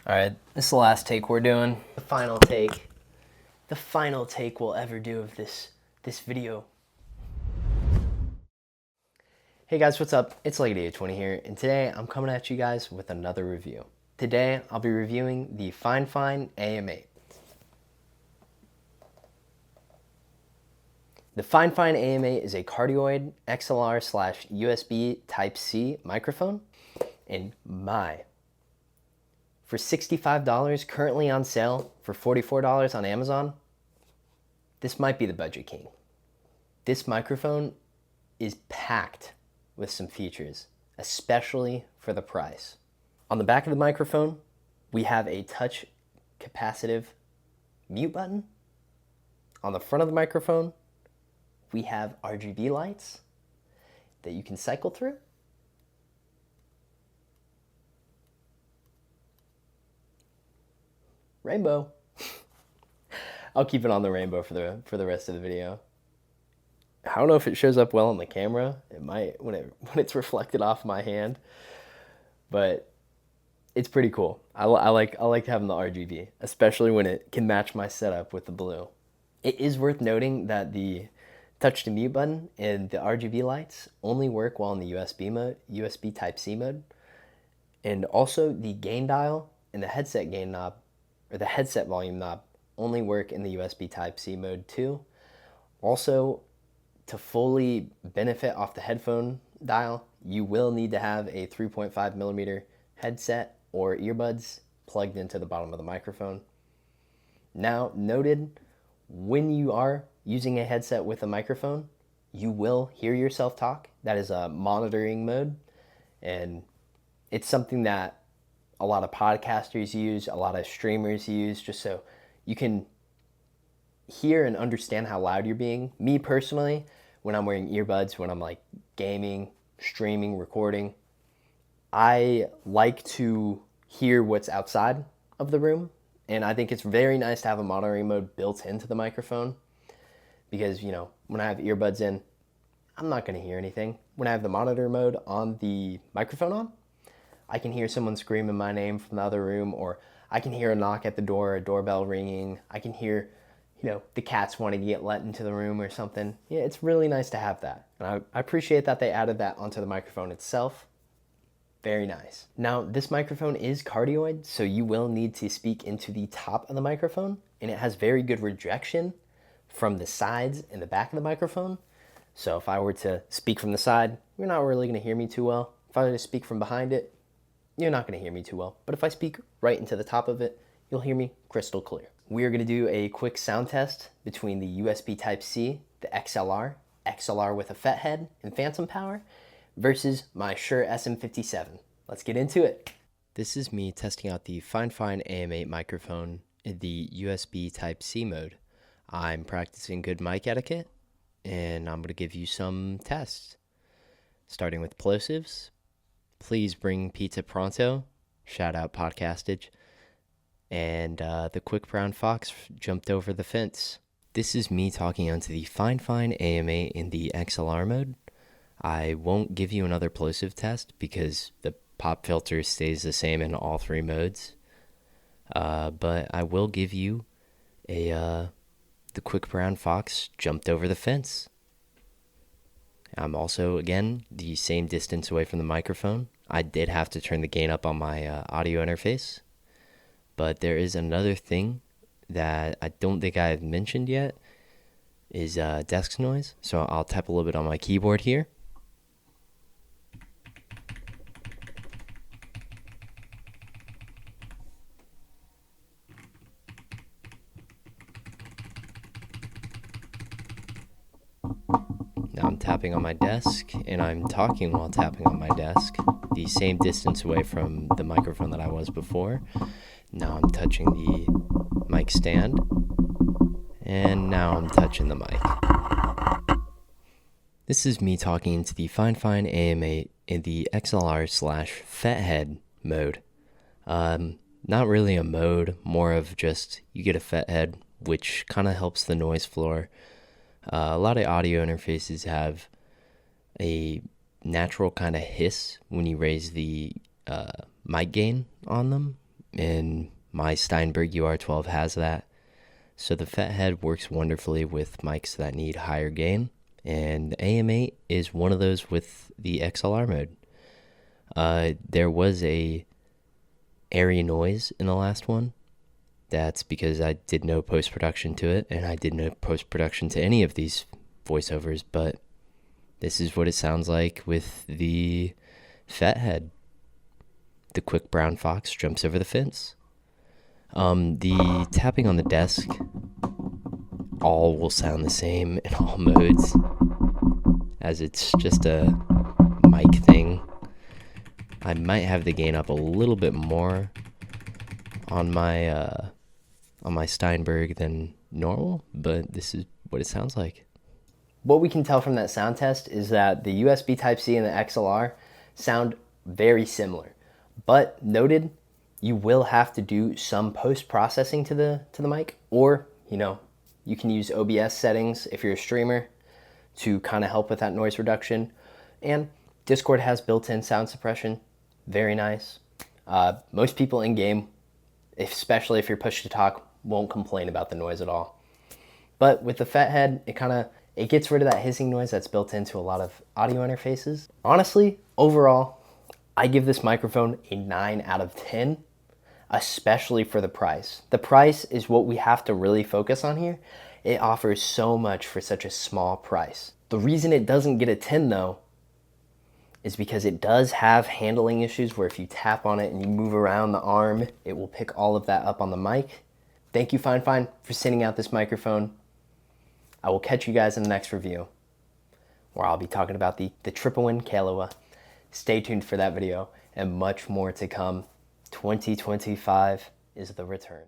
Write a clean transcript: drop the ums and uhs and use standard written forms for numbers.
All right, this is the last take we're doing. The final take. The final take we'll ever do of this video. Hey guys, what's up? It's Leggett820 here, and today I'm coming at you guys with another review. Today I'll be reviewing the Fifine AM8. The Fifine AM8 is a cardioid XLR/USB Type-C microphone, and for $65, currently on sale for $44 on Amazon, this might be the budget king. This microphone is packed with some features, especially for the price. On the back of the microphone, we have a touch capacitive mute button. On the front of the microphone, we have RGB lights that you can cycle through. Rainbow. I'll keep it on the rainbow for the rest of the video. I don't know if it shows up well on the camera. It might when it's reflected off my hand, but it's pretty cool. I like having the RGB, especially when it can match my setup with the blue. It is worth noting that the touch to mute button and the RGB lights only work while in the USB Type-C mode, and also the gain dial and the headset gain knob, or the headset volume knob, only work in the USB Type-C mode too. Also, to fully benefit off the headphone dial, you will need to have a 3.5 millimeter headset or earbuds plugged into the bottom of the microphone. Now, noted, when you are using a headset with a microphone, you will hear yourself talk. That is a monitoring mode, and it's something that a lot of podcasters use, a lot of streamers use, just so you can hear and understand how loud you're being. Me personally, when I'm wearing earbuds, when I'm like gaming, streaming, recording, I like to hear what's outside of the room, and I think it's very nice to have a monitoring mode built into the microphone, because, you know, when I have earbuds in, I'm not going to hear anything. When I have the monitor mode on the microphone on, I can hear someone screaming my name from the other room, or I can hear a knock at the door, a doorbell ringing. I can hear, you know, the cats wanting to get let into the room or something. Yeah, it's really nice to have that. And I appreciate that they added that onto the microphone itself. Very nice. Now, this microphone is cardioid, so you will need to speak into the top of the microphone, and it has very good rejection from the sides and the back of the microphone. So if I were to speak from the side, you're not really going to hear me too well. If I were to speak from behind it, you're not going to hear me too well. But if I speak right into the top of it, you'll hear me crystal clear. We are going to do a quick sound test between the USB Type-C, the XLR with a FET head and phantom power, versus my Shure SM57. Let's get into it. This is me testing out the Fifine AM8 microphone in the USB Type-C mode. I'm practicing good mic etiquette, and I'm going to give you some tests. Starting with plosives. Please bring pizza pronto. Shout out Podcastage. And the quick brown fox jumped over the fence. This is me talking onto the Fifine AM8 in the XLR mode. I won't give you another plosive test because the pop filter stays the same in all three modes. But I will give you the quick brown fox jumped over the fence. I'm also, again, the same distance away from the microphone. I did have to turn the gain up on my audio interface. But there is another thing that I don't think I've mentioned yet, is desk noise. So I'll tap a little bit on my keyboard here. Now I'm tapping on my desk, and I'm talking while tapping on my desk, the same distance away from the microphone that I was before. Now I'm touching the mic stand, and now I'm touching the mic. This is me talking into the Fifine AM8 in the XLR/FET head mode. Not really a mode, more of just you get a FET head, which kind of helps the noise floor. A lot of audio interfaces have a natural kind of hiss when you raise the mic gain on them, and my Steinberg UR12 has that. So the Fathead works wonderfully with mics that need higher gain, and the AM8 is one of those with the XLR mode. There was a airy noise in the last one. That's because I did no post-production to it, and I did no post-production to any of these voiceovers, but this is what it sounds like with the Fathead. The quick brown fox jumps over the fence. The tapping on the desk all will sound the same in all modes, as it's just a mic thing. I might have the gain up a little bit more on my Steinberg than normal, but this is what it sounds like. What we can tell from that sound test is that the USB Type-C and the XLR sound very similar, but noted, you will have to do some post-processing to the mic, or you can use OBS settings if you're a streamer to kind of help with that noise reduction. And Discord has built-in sound suppression, very nice. Most people in game, especially if you're push to talk, won't complain about the noise at all. But with the Fathead, it gets rid of that hissing noise that's built into a lot of audio interfaces. Honestly, overall, I give this microphone a 9 out of 10, especially for the price. The price is what we have to really focus on here. It offers so much for such a small price. The reason it doesn't get a 10 though is because it does have handling issues where if you tap on it and you move around the arm, it will pick all of that up on the mic. Thank you, Fifine, for sending out this microphone. I will catch you guys in the next review, where I'll be talking about the Triple Win Kailua. Stay tuned for that video and much more to come. 2025 is the return.